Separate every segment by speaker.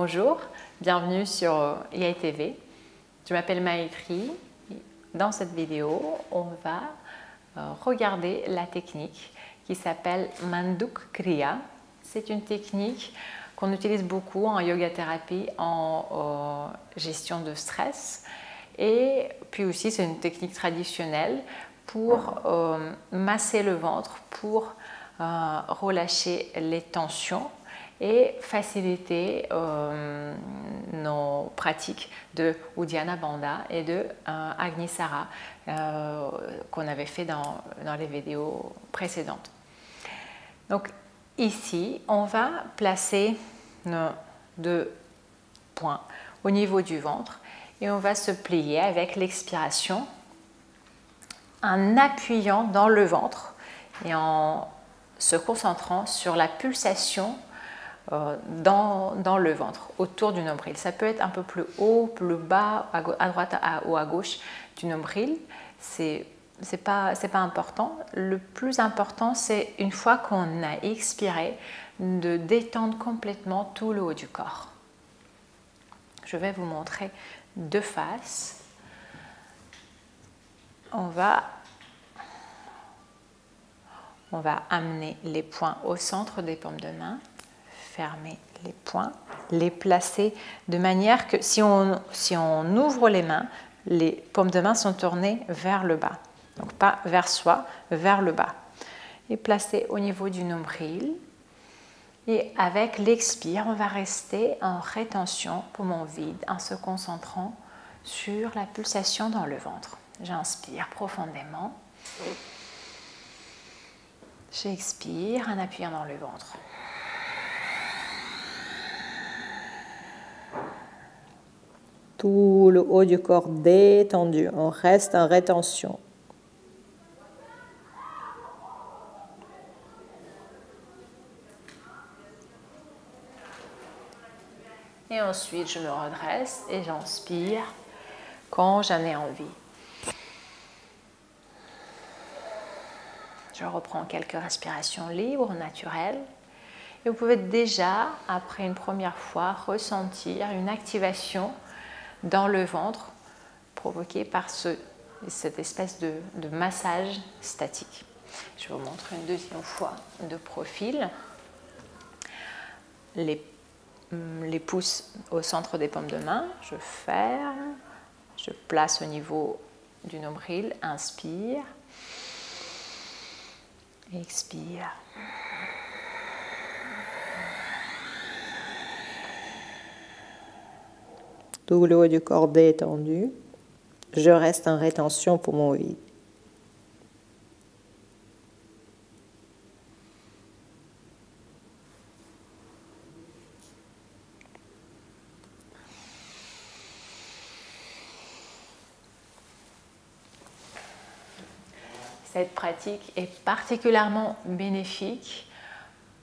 Speaker 1: Bonjour, bienvenue sur IATV. Je m'appelle Maïtri. Dans cette vidéo, on va regarder la technique qui s'appelle Manduk Kriya. C'est une technique qu'on utilise beaucoup en yoga thérapie, en gestion de stress. Et puis aussi, c'est une technique traditionnelle pour masser le ventre, pour relâcher les tensions et faciliter nos pratiques de Uddiyana Bandha et de Agnisara qu'on avait fait dans les vidéos précédentes. Donc ici, on va placer nos deux points au niveau du ventre et on va se plier avec l'expiration en appuyant dans le ventre et en se concentrant sur la pulsation dans le ventre, autour du nombril. Ça peut être un peu plus haut, plus bas, à droite ou à gauche du nombril. C'est pas important. Le plus important, c'est une fois qu'on a expiré, de détendre complètement tout le haut du corps. Je vais vous montrer de face. On va amener les poings au centre des paumes de main. Fermer les poings, les placer de manière que si on ouvre les mains, les paumes de main sont tournées vers le bas. Donc pas vers soi, vers le bas. Et placer au niveau du nombril. Et avec l'expire, on va rester en rétention, poumon vide, en se concentrant sur la pulsation dans le ventre. J'inspire profondément. J'expire en appuyant dans le ventre.
Speaker 2: Tout le haut du corps détendu, on reste en rétention.
Speaker 1: Et ensuite, je me redresse et j'inspire quand j'en ai envie. Je reprends quelques respirations libres, naturelles. Et vous pouvez déjà, après une première fois, ressentir une activation dans le ventre provoquée par cette espèce de massage statique. Je vous montre une deuxième fois de profil. Les pouces au centre des paumes de main, je ferme, je place au niveau du nombril, inspire, expire.
Speaker 2: Tout le haut du corps détendu. Je reste en rétention poumon vide.
Speaker 1: Cette pratique est particulièrement bénéfique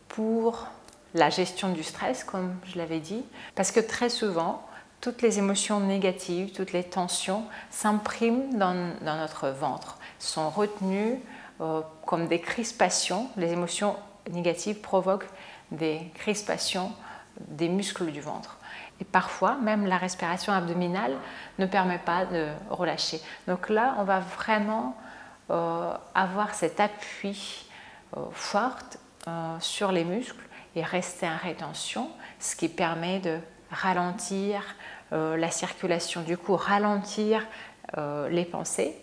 Speaker 1: pour la gestion du stress, comme je l'avais dit, parce que très souvent, toutes les émotions négatives, toutes les tensions s'impriment dans notre ventre, sont retenues comme des crispations. Les émotions négatives provoquent des crispations des muscles du ventre. Et parfois, même la respiration abdominale ne permet pas de relâcher. Donc là, on va vraiment avoir cet appui fort sur les muscles et rester en rétention, ce qui permet de ralentir la circulation, du coup ralentir les pensées.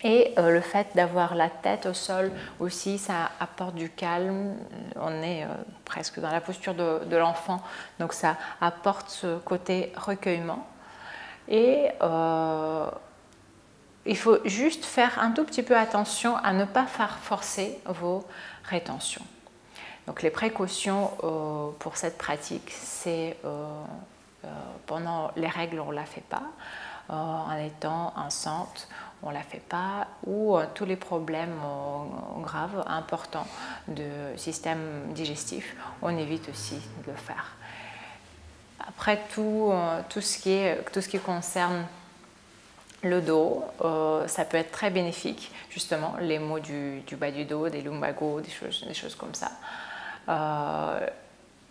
Speaker 1: Et le fait d'avoir la tête au sol aussi, ça apporte du calme. On est presque dans la posture de l'enfant, donc ça apporte ce côté recueillement. Et il faut juste faire un tout petit peu attention à ne pas faire forcer vos rétentions. Donc les précautions pour cette pratique, c'est pendant les règles, on ne la fait pas. En étant enceinte, on ne la fait pas. Ou tous les problèmes graves, importants du système digestif, on évite aussi de le faire. Après, tout ce qui concerne le dos, ça peut être très bénéfique, justement, les maux du bas du dos, des lumbagos, des choses comme ça.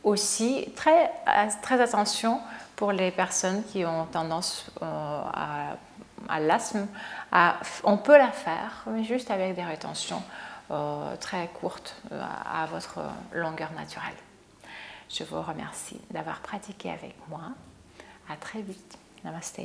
Speaker 1: aussi, très attention pour les personnes qui ont tendance à l'asthme. On peut la faire, mais juste avec des rétentions très courtes à votre longueur naturelle. Je vous remercie d'avoir pratiqué avec moi. À très vite. Namaste.